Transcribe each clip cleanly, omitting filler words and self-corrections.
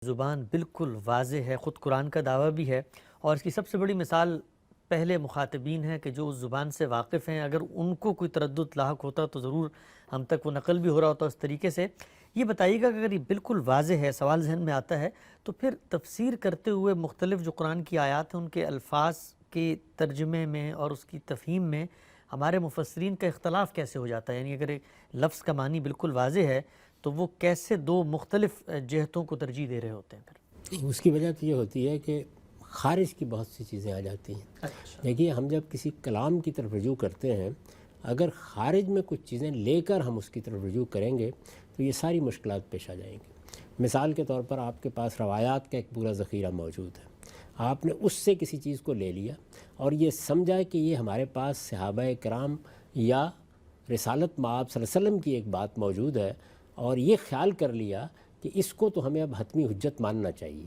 زبان بالکل واضح ہے، خود قرآن کا دعویٰ بھی ہے، اور اس کی سب سے بڑی مثال پہلے مخاطبین ہیں کہ جو اس زبان سے واقف ہیں. اگر ان کو کوئی تردد لاحق ہوتا تو ضرور ہم تک وہ نقل بھی ہو رہا ہوتا اس طریقے سے. یہ بتائیے گا کہ اگر یہ بالکل واضح ہے، سوال ذہن میں آتا ہے تو پھر تفسیر کرتے ہوئے مختلف جو قرآن کی آیات ہیں ان کے الفاظ کے ترجمے میں اور اس کی تفہیم میں ہمارے مفسرین کا اختلاف کیسے ہو جاتا ہے؟ یعنی اگر ایک لفظ کا معنی بالکل واضح ہے تو وہ کیسے دو مختلف جہتوں کو ترجیح دے رہے ہوتے ہیں پھر؟ اس کی وجہ تو یہ ہوتی ہے کہ خارج کی بہت سی چیزیں آ جاتی ہیں. دیکھیے، ہم جب کسی کلام کی طرف رجوع کرتے ہیں، اگر خارج میں کچھ چیزیں لے کر ہم اس کی طرف رجوع کریں گے تو یہ ساری مشکلات پیش آ جائیں گی. مثال کے طور پر آپ کے پاس روایات کا ایک پورا ذخیرہ موجود ہے، آپ نے اس سے کسی چیز کو لے لیا اور یہ سمجھا کہ یہ ہمارے پاس صحابہ کرام یا رسالت مآب صلی اللہ علیہ وسلم کی ایک بات موجود ہے، اور یہ خیال کر لیا کہ اس کو تو ہمیں اب حتمی حجت ماننا چاہیے.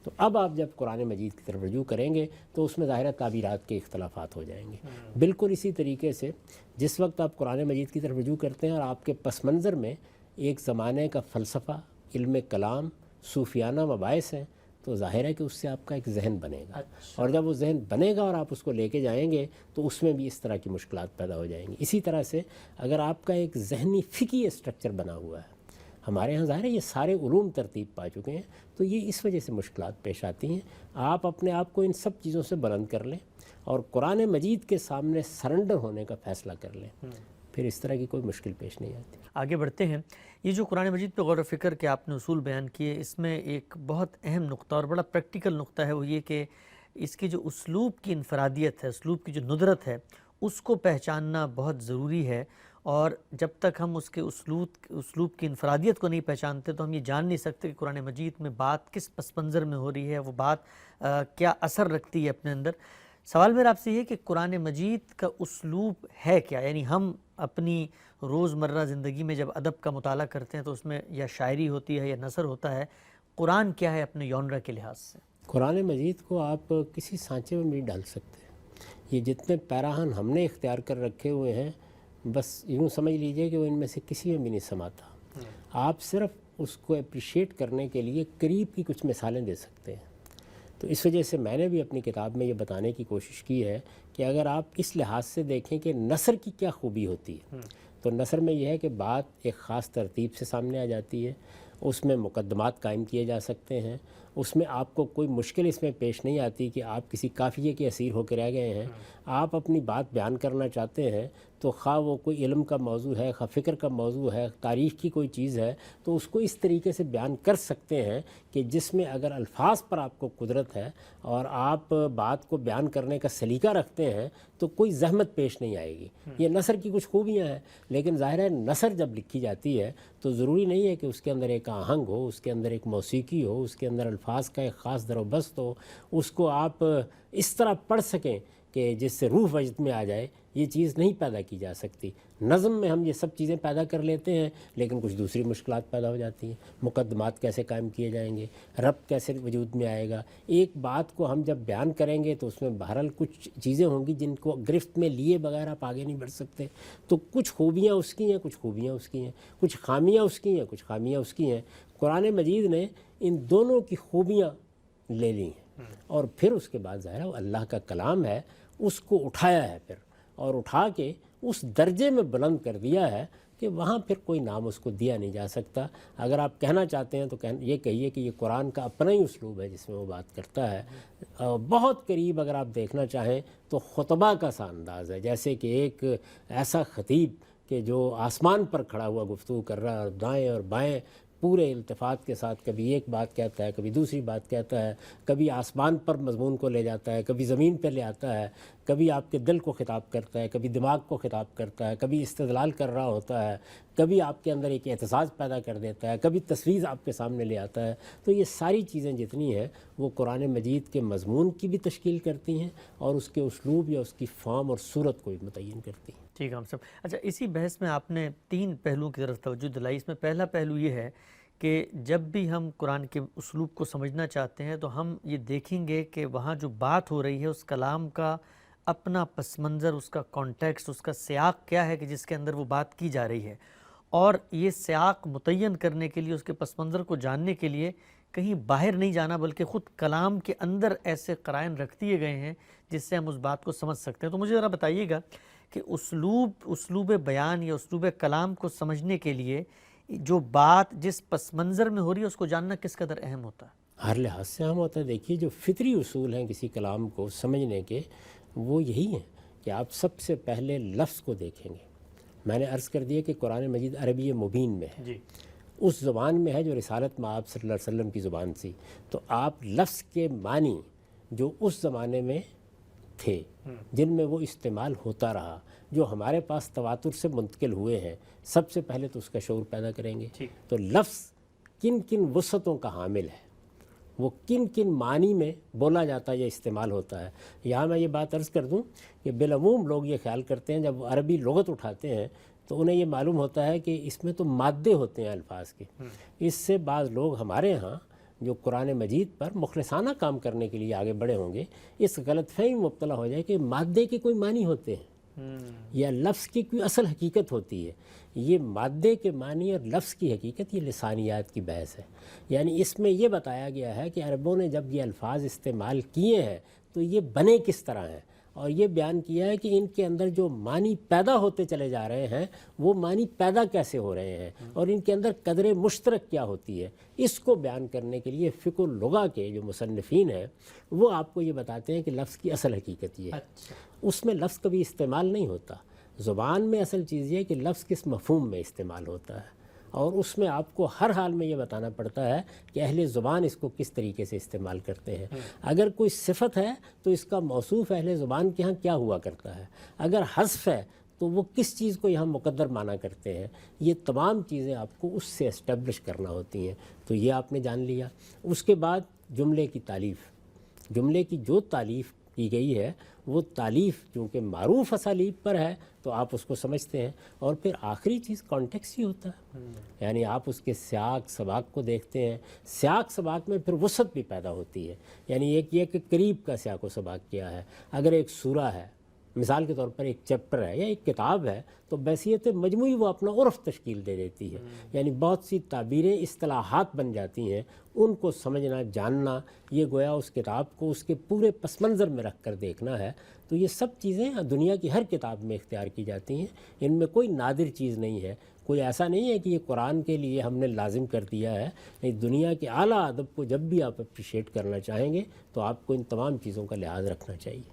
تو اب آپ جب قرآن مجید کی طرف رجوع کریں گے تو اس میں ظاہر تعبیرات کے اختلافات ہو جائیں گے. بالکل اسی طریقے سے جس وقت آپ قرآن مجید کی طرف رجوع کرتے ہیں اور آپ کے پس منظر میں ایک زمانے کا فلسفہ، علم کلام، صوفیانہ مباحث ہیں، تو ظاہر ہے کہ اس سے آپ کا ایک ذہن بنے گا. اور جب وہ ذہن بنے گا اور آپ اس کو لے کے جائیں گے تو اس میں بھی اس طرح کی مشکلات پیدا ہو جائیں گی. اسی طرح سے اگر آپ کا ایک ذہنی فقہی اسٹرکچر بنا ہوا ہے، ہمارے ہاں ظاہر ہے یہ سارے علوم ترتیب پا چکے ہیں، تو یہ اس وجہ سے مشکلات پیش آتی ہیں. آپ اپنے آپ کو ان سب چیزوں سے بلند کر لیں اور قرآن مجید کے سامنے سرنڈر ہونے کا فیصلہ کر لیں، پھر اس طرح کی کوئی مشکل پیش نہیں آتی. آگے بڑھتے ہیں. یہ جو قرآن مجید پہ غور و فکر کے آپ نے اصول بیان کیے، اس میں ایک بہت اہم نقطہ اور بڑا پریکٹیکل نقطہ ہے، وہ یہ کہ اس کی جو اسلوب کی انفرادیت ہے، اسلوب کی جو ندرت ہے، اس کو پہچاننا بہت ضروری ہے. اور جب تک ہم اس کے اسلوب کی انفرادیت کو نہیں پہچانتے تو ہم یہ جان نہیں سکتے کہ قرآن مجید میں بات کس پس منظر میں ہو رہی ہے، وہ بات کیا اثر رکھتی ہے اپنے اندر. سوال میرا آپ سے یہ کہ قرآن مجید کا اسلوب ہے کیا؟ یعنی ہم اپنی روزمرہ زندگی میں جب ادب کا مطالعہ کرتے ہیں تو اس میں یا شاعری ہوتی ہے یا نثر ہوتا ہے. قرآن کیا ہے اپنے یونرا کے لحاظ سے؟ قرآن مجید کو آپ کسی سانچے میں نہیں ڈال سکتے. یہ جتنے پیراہن ہم نے اختیار کر رکھے ہوئے ہیں، بس یوں سمجھ لیجئے کہ وہ ان میں سے کسی میں بھی نہیں سماتا. آپ صرف اس کو اپریشیٹ کرنے کے لیے قریب کی کچھ مثالیں دے سکتے ہیں. تو اس وجہ سے میں نے بھی اپنی کتاب میں یہ بتانے کی کوشش کی ہے کہ اگر آپ اس لحاظ سے دیکھیں کہ نثر کی کیا خوبی ہوتی ہے، تو نثر میں یہ ہے کہ بات ایک خاص ترتیب سے سامنے آ جاتی ہے، اس میں مقدمات قائم کیے جا سکتے ہیں، اس میں آپ کو کوئی مشکل اس میں پیش نہیں آتی کہ آپ کسی قافیے کے اسیر ہو کے رہ گئے ہیں. آپ اپنی بات بیان کرنا چاہتے ہیں تو خواہ وہ کوئی علم کا موضوع ہے، خواہ فکر کا موضوع ہے، تاریخ کی کوئی چیز ہے، تو اس کو اس طریقے سے بیان کر سکتے ہیں کہ جس میں اگر الفاظ پر آپ کو قدرت ہے اور آپ بات کو بیان کرنے کا سلیقہ رکھتے ہیں تو کوئی زحمت پیش نہیں آئے گی. یہ نثر کی کچھ خوبیاں ہیں. لیکن ظاہر ہے نثر جب لکھی جاتی ہے تو ضروری نہیں ہے کہ اس کے اندر ایک آہنگ ہو، اس کے اندر ایک موسیقی ہو، اس کے اندر الفاظ کا ایک خاص در و بست ہو، اس کو آپ اس طرح پڑھ سکیں کہ جس سے روح وجد میں آ جائے. یہ چیز نہیں پیدا کی جا سکتی. نظم میں ہم یہ سب چیزیں پیدا کر لیتے ہیں لیکن کچھ دوسری مشکلات پیدا ہو جاتی ہیں. مقدمات کیسے قائم کیے جائیں گے، ربط کیسے وجود میں آئے گا. ایک بات کو ہم جب بیان کریں گے تو اس میں بہرحال کچھ چیزیں ہوں گی جن کو گرفت میں لیے بغیر آپ آگے نہیں بڑھ سکتے. تو کچھ خوبیاں اس کی ہیں، کچھ خوبیاں اس کی ہیں، کچھ خامیاں اس کی ہیں، کچھ خامیاں اس کی ہیں. قرآن مجید نے ان دونوں کی خوبیاں لے لی ہیں اور پھر اس کے بعد ظاہر ہے وہ اللہ کا کلام ہے، اس کو اٹھایا ہے پھر، اور اٹھا کے اس درجے میں بلند کر دیا ہے کہ وہاں پھر کوئی نام اس کو دیا نہیں جا سکتا. اگر آپ کہنا چاہتے ہیں تو یہ کہیے کہ یہ قرآن کا اپنا ہی اسلوب ہے جس میں وہ بات کرتا ہے. بہت قریب اگر آپ دیکھنا چاہیں تو خطبہ کا سا انداز ہے، جیسے کہ ایک ایسا خطیب کہ جو آسمان پر کھڑا ہوا گفتگو کر رہا ہے اور دائیں اور بائیں پورے التفات کے ساتھ کبھی ایک بات کہتا ہے، کبھی دوسری بات کہتا ہے، کبھی آسمان پر مضمون کو لے جاتا ہے، کبھی زمین پہ لے آتا ہے، کبھی آپ کے دل کو خطاب کرتا ہے، کبھی دماغ کو خطاب کرتا ہے، کبھی استدلال کر رہا ہوتا ہے، کبھی آپ کے اندر ایک احتساس پیدا کر دیتا ہے، کبھی تصویر آپ کے سامنے لے آتا ہے. تو یہ ساری چیزیں جتنی ہیں وہ قرآن مجید کے مضمون کی بھی تشکیل کرتی ہیں اور اس کے اسلوب یا اس کی فارم اور صورت کو بھی متعین کرتی ہیں. ٹھیک ہے ہم سب. اچھا، اسی بحث میں آپ نے 3 پہلوؤں کی طرف توجہ دلائی. اس میں پہلا پہلو یہ ہے کہ جب بھی ہم قرآن کے اسلوب کو سمجھنا چاہتے ہیں تو ہم یہ دیکھیں گے کہ وہاں جو بات ہو رہی ہے اس کلام کا اپنا پس منظر، اس کا کانٹیکسٹ، اس کا سیاق کیا ہے کہ جس کے اندر وہ بات کی جا رہی ہے. اور یہ سیاق متعین کرنے کے لیے، اس کے پس منظر کو جاننے کے لیے کہیں باہر نہیں جانا بلکہ خود کلام کے اندر ایسے قرائن رکھ دیے گئے ہیں جس سے ہم اس بات کو سمجھ سکتے ہیں. تو مجھے ذرا بتائیے گا کہ اسلوب بیان یا اسلوب کلام کو سمجھنے کے لیے جو بات جس پس منظر میں ہو رہی ہے اس کو جاننا کس قدر اہم ہوتا ہے؟ ہر لحاظ سے اہم ہوتا ہے. دیکھیے جو فطری اصول ہیں کسی کلام کو سمجھنے کے وہ یہی ہیں کہ آپ سب سے پہلے لفظ کو دیکھیں گے. میں نے عرض کر دیا کہ قرآن مجید عربی مبین میں ہے, جی اس زبان میں ہے جو رسالت مآب صلی اللہ علیہ وسلم کی زبان تھی. تو آپ لفظ کے معنی جو اس زمانے میں تھے جن میں وہ استعمال ہوتا رہا, جو ہمارے پاس تواتر سے منتقل ہوئے ہیں, سب سے پہلے تو اس کا شعور پیدا کریں گے. تو لفظ کن کن وسعتوں کا حامل ہے, وہ کن کن معنی میں بولا جاتا ہے یا استعمال ہوتا ہے. یہاں میں یہ بات عرض کر دوں کہ بالعموم لوگ یہ خیال کرتے ہیں جب وہ عربی لغت اٹھاتے ہیں تو انہیں یہ معلوم ہوتا ہے کہ اس میں تو مادے ہوتے ہیں الفاظ کے. اس سے بعض لوگ ہمارے ہاں جو قرآن مجید پر مخلصانہ کام کرنے کے لیے آگے بڑھے ہوں گے اس غلط فہمی مبتلا ہو جائے کہ مادے کے کوئی معنی ہوتے ہیں یا لفظ کی کوئی اصل حقیقت ہوتی ہے. یہ مادے کے معنی اور لفظ کی حقیقت یہ لسانیات کی بحث ہے. یعنی اس میں یہ بتایا گیا ہے کہ عربوں نے جب یہ الفاظ استعمال کیے ہیں تو یہ بنے کس طرح ہیں, اور یہ بیان کیا ہے کہ ان کے اندر جو معنی پیدا ہوتے چلے جا رہے ہیں وہ معنی پیدا کیسے ہو رہے ہیں اور ان کے اندر قدر مشترک کیا ہوتی ہے. اس کو بیان کرنے کے لیے فقہ اللغہ کے جو مصنفین ہیں وہ آپ کو یہ بتاتے ہیں کہ لفظ کی اصل حقیقت یہ ہے. اس میں لفظ کبھی استعمال نہیں ہوتا. زبان میں اصل چیز یہ ہے کہ لفظ کس مفہوم میں استعمال ہوتا ہے, اور اس میں آپ کو ہر حال میں یہ بتانا پڑتا ہے کہ اہل زبان اس کو کس طریقے سے استعمال کرتے ہیں. اگر کوئی صفت ہے تو اس کا موصوف اہل زبان کے ہاں کیا ہوا کرتا ہے, اگر حذف ہے تو وہ کس چیز کو یہاں مقدر مانا کرتے ہیں. یہ تمام چیزیں آپ کو اس سے اسٹیبلش کرنا ہوتی ہیں. تو یہ آپ نے جان لیا. اس کے بعد جملے کی تعلیف, جملے کی جو تعلیف کی گئی ہے وہ تعلیف چونکہ معروف اسالیب پر ہے تو آپ اس کو سمجھتے ہیں. اور پھر آخری چیز کانٹیکس ہی ہوتا ہے, یعنی آپ اس کے سیاق سباق کو دیکھتے ہیں. سیاق سباق میں پھر وسعت بھی پیدا ہوتی ہے. یعنی ایک یہ کہ قریب کا سیاق و سباق کیا ہے. اگر ایک سورہ ہے مثال کے طور پر ایک چیپٹر ہے یا ایک کتاب ہے تو بحیثیت مجموعی وہ اپنا عرف تشکیل دے دیتی ہے. یعنی بہت سی تعبیریں اصطلاحات بن جاتی ہیں, ان کو سمجھنا جاننا یہ گویا اس کتاب کو اس کے پورے پس منظر میں رکھ کر دیکھنا ہے. تو یہ سب چیزیں دنیا کی ہر کتاب میں اختیار کی جاتی ہیں. ان میں کوئی نادر چیز نہیں ہے, کوئی ایسا نہیں ہے کہ یہ قرآن کے لیے ہم نے لازم کر دیا ہے. نہیں, دنیا کے اعلیٰ ادب کو جب بھی آپ اپریشیٹ کرنا چاہیں گے تو آپ کو ان تمام چیزوں کا لحاظ رکھنا چاہیے.